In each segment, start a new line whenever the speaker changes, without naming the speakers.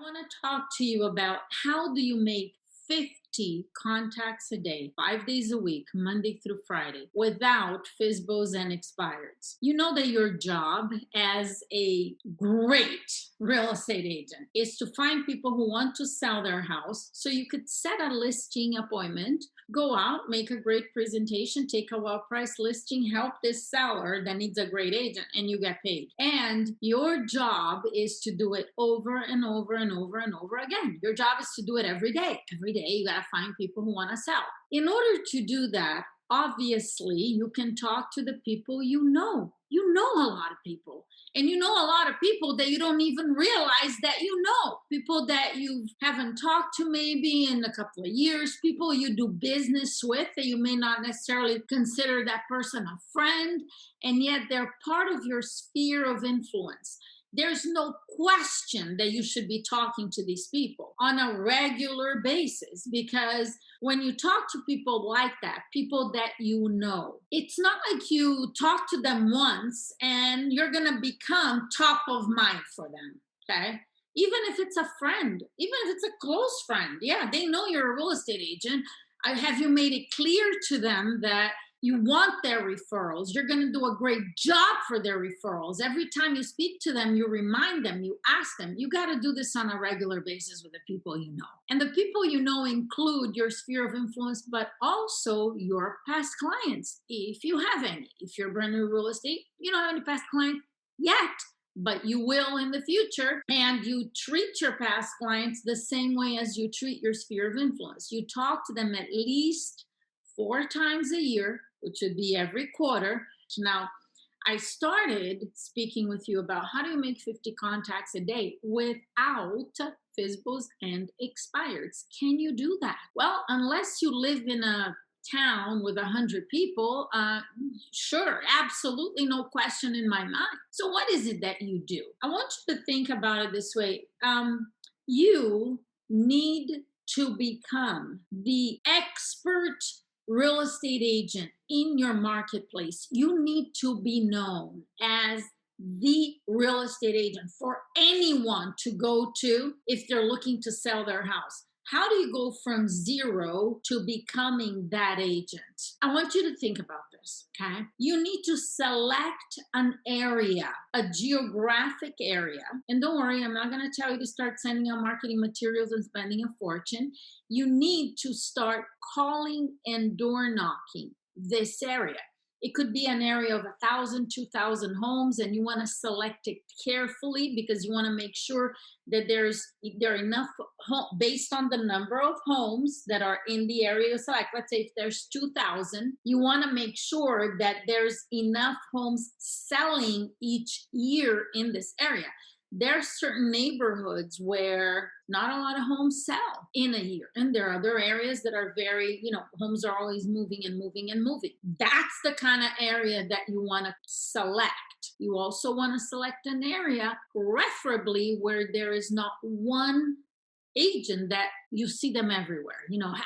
want to talk to you about how do you make 50 contacts a day, 5 days a week, Monday through Friday, without FISBOs and expireds. You know that your job as a great real estate agent is to find people who want to sell their house. So you could set a listing appointment, go out, make a great presentation, take a well-priced listing, help this seller that needs a great agent, and you get paid. And your job is to do it over and over and over and over again. Your job is to do it every day. Every day you got to find people who want to sell. In order to do that, obviously you can talk to the people you know. You know a lot of people. And you know a lot of people that you don't even realize that you know. People that you haven't talked to maybe in a couple of years, people you do business with that you may not necessarily consider that person a friend, and yet they're part of your sphere of influence. There's no question that you should be talking to these people on a regular basis, because when you talk to people like that, people that you know, it's not like you talk to them once and you're going to become top of mind for them. Okay. Even if it's a friend, even if it's a close friend, yeah, they know you're a real estate agent. Have you made it clear to them that you want their referrals? You're going to do a great job for their referrals. Every time you speak to them, you remind them, you ask them. You got to do this on a regular basis with the people you know. And the people you know include your sphere of influence, but also your past clients, if you have any. If you're brand new real estate, you don't have any past clients yet, but you will in the future. And you treat your past clients the same way as you treat your sphere of influence. You talk to them at least 4 times a year, which would be every quarter. Now, I started speaking with you about how do you make 50 contacts a day without FISBOs and expireds. Can you do that? Well, unless you live in a town with 100 people, sure, absolutely no question in my mind. So what is it that you do? I want you to think about it this way. You need to become the expert real estate agent in your marketplace. You need to be known as the real estate agent for anyone to go to if they're looking to sell their house. How do you go from zero to becoming that agent? I want you to think about this, okay? You need to select an area, a geographic area. And don't worry, I'm not going to tell you to start sending out marketing materials and spending a fortune. You need to start calling and door knocking this area. It could be an area of 1,000, 2,000 homes, and you want to select it carefully because you want to make sure that there are enough based on the number of homes that are in the area you select. Let's say if there's 2,000, you want to make sure that there's enough homes selling each year in this area. There are certain neighborhoods where not a lot of homes sell in a year. And there are other areas that are very, homes are always moving and moving and moving. That's the kind of area that you want to select. You also want to select an area, preferably where there is not one agent that you see them everywhere.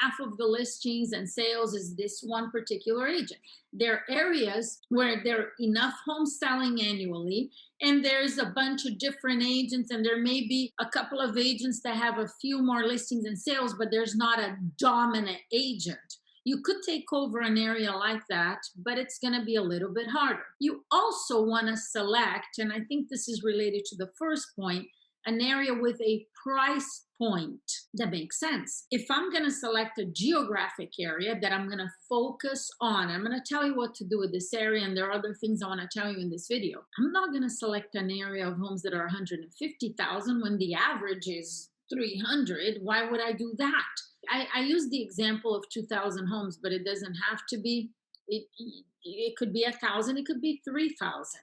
Half of the listings and sales is this one particular agent. There are areas where there are enough homes selling annually, and there's a bunch of different agents, and there may be a couple of agents that have a few more listings and sales, but there's not a dominant agent. You could take over an area like that, but it's going to be a little bit harder. You also want to select, and I think this is related to the first point, an area with a price point that makes sense. If I'm going to select a geographic area that I'm going to focus on, I'm going to tell you what to do with this area, and there are other things I want to tell you in this video. I'm not going to select an area of homes that are 150,000 when the average is 300. Why would I do that? I use the example of 2,000 homes, but it doesn't have to be. It could be 1,000. It could be 3,000.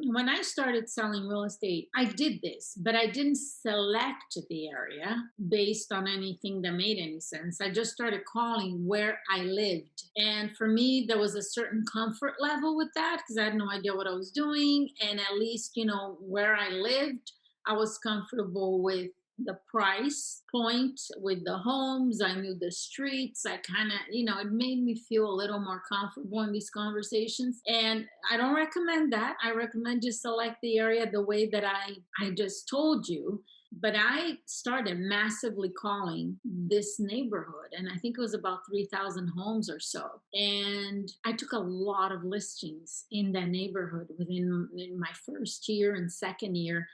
When I started selling real estate, I did this, but I didn't select the area based on anything that made any sense. I just started calling where I lived. And for me, there was a certain comfort level with that because I had no idea what I was doing. And at least, where I lived, I was comfortable with the price point, with the homes. I knew the streets. I kind of, it made me feel a little more comfortable in these conversations. And I don't recommend that. I recommend just select the area the way that I just told you. But I started massively calling this neighborhood, and I think it was about 3,000 homes or so. And I took a lot of listings in that neighborhood within in my first year and second year.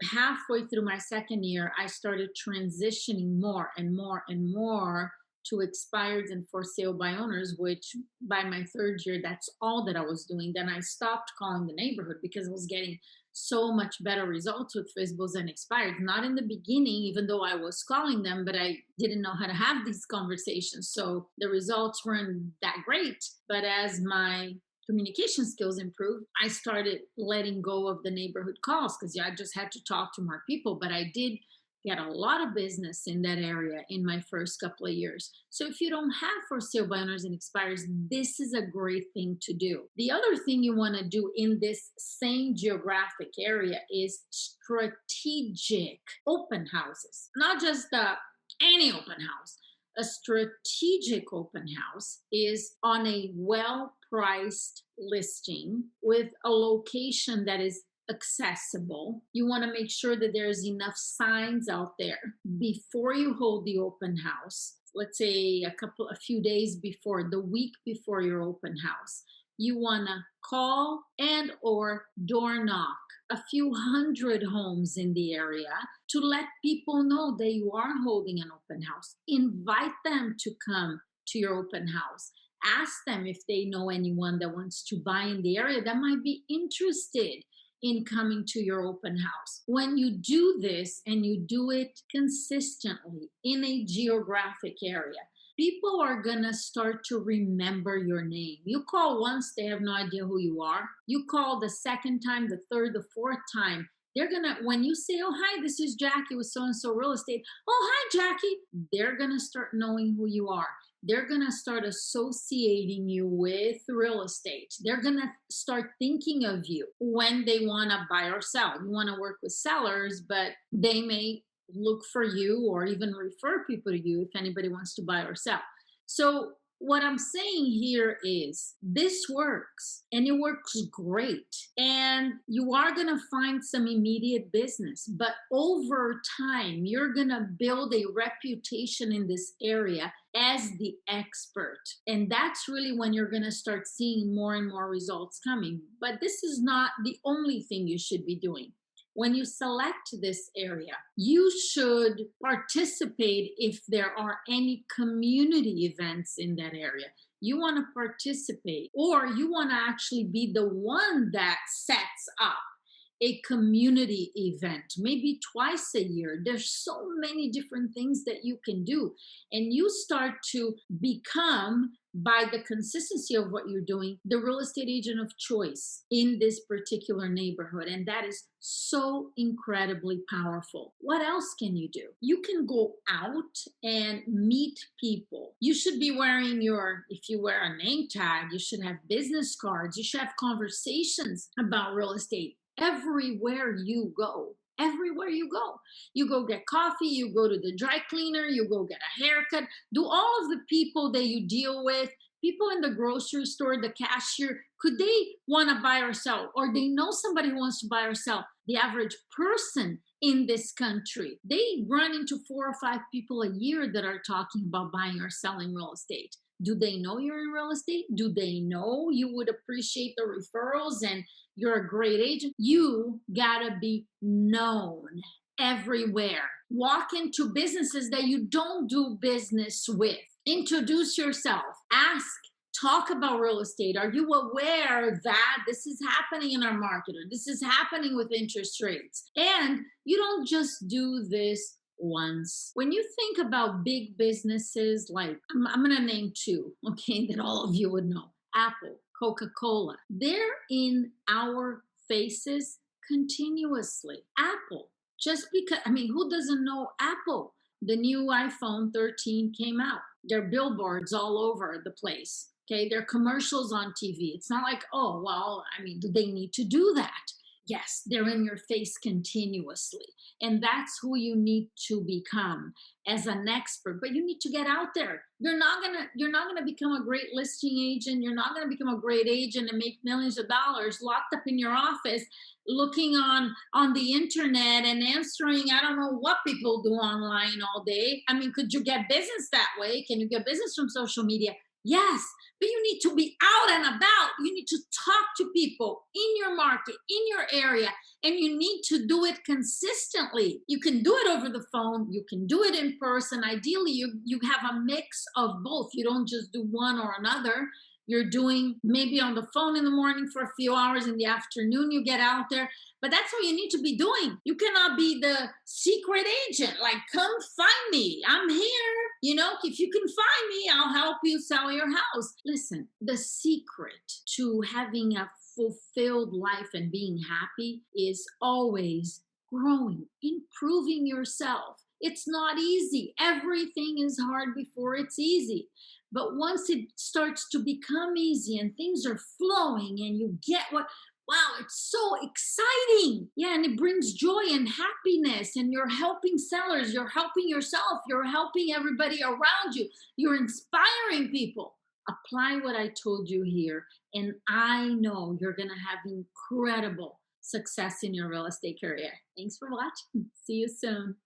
Halfway through my second year, I started transitioning more and more and more to expireds and for sale by owners, which by my third year, that's all that I was doing. Then I stopped calling the neighborhood because I was getting so much better results with FISBOs and expireds. Not in the beginning, even though I was calling them, but I didn't know how to have these conversations. So the results weren't that great. But as my communication skills improved, I started letting go of the neighborhood calls because I just had to talk to more people. But I did get a lot of business in that area in my first couple of years. So if you don't have for sale by owners and expires, this is a great thing to do. The other thing you want to do in this same geographic area is strategic open houses, not just any open house. A strategic open house is on a well priced listing with a location that is accessible. You want to make sure that there's enough signs out there before you hold the open house. Let's say a few days before, the week before your open house. You want to call and or door knock a few hundred homes in the area to let people know that you are holding an open house. Invite them to come to your open house. Ask them if they know anyone that wants to buy in the area that might be interested in coming to your open house. When you do this and you do it consistently in a geographic area, people are going to start to remember your name. You call once, they have no idea who you are. You call the second time, the third, the fourth time. They're going to, when you say, oh, hi, this is Jackie with so and so real estate. Oh, hi, Jackie. They're going to start knowing who you are. They're going to start associating you with real estate. They're going to start thinking of you when they want to buy or sell. You want to work with sellers, but they may look for you or even refer people to you if anybody wants to buy or sell. So what I'm saying here is this works and it works great. And you are going to find some immediate business, but over time, you're going to build a reputation in this area as the expert. And that's really when you're going to start seeing more and more results coming. But this is not the only thing you should be doing. When you select this area, you should participate if there are any community events in that area. You want to participate, or you want to actually be the one that sets up a community event, maybe twice a year. There's so many different things that you can do. And you start to become, by the consistency of what you're doing, the real estate agent of choice in this particular neighborhood. And that is so incredibly powerful. What else can you do? You can go out and meet people. You should be wearing if you wear a name tag, you should have business cards. You should have conversations about real estate everywhere you go. Everywhere you go get coffee, you go to the dry cleaner, you go get a haircut. Do all of the people that you deal with, people in the grocery store, the cashier, could they want to buy or sell? Or they know somebody who wants to buy or sell? The average person in this country, they run into 4 or 5 people a year that are talking about buying or selling real estate. Do they know you're in real estate? Do they know you would appreciate the referrals and you're a great agent? You gotta be known everywhere. Walk into businesses that you don't do business with. Introduce yourself. Ask, talk about real estate. Are you aware that this is happening in our market or this is happening with interest rates? And you don't just do this once. When you think about big businesses, like I'm going to name 2, okay, that all of you would know: Apple, Coca-Cola. They're in our faces continuously. Apple, just because, who doesn't know Apple? The new iPhone 13 came out. There are billboards all over the place. Okay, there are commercials on TV. It's not like, oh, well, do they need to do that? Yes, they're in your face continuously. And that's who you need to become as an expert. But you need to get out there. You're not gonna become a great listing agent. You're not gonna become a great agent and make millions of dollars locked up in your office looking on the internet and answering I don't know what people do online all day. I mean, could you get business that way? Can you get business from social media? Yes, but you need to be out and about. You need to talk to people in your market, in your area, and you need to do it consistently. You can do it over the phone, you can do it in person. Ideally, you have a mix of both. You don't just do one or another. You're doing maybe on the phone in the morning for a few hours, in the afternoon you get out there, but that's what you need to be doing. You cannot be the secret agent, like, come find me, I'm here. If you can find me, I'll help you sell your house. Listen, the secret to having a fulfilled life and being happy is always growing, improving yourself. It's not easy. Everything is hard before it's easy. But once it starts to become easy and things are flowing and you get what, wow, it's so exciting. Yeah, and it brings joy and happiness. And you're helping sellers, you're helping yourself, you're helping everybody around you, you're inspiring people. Apply what I told you here, and I know you're going to have incredible success in your real estate career. Thanks for watching. See you soon.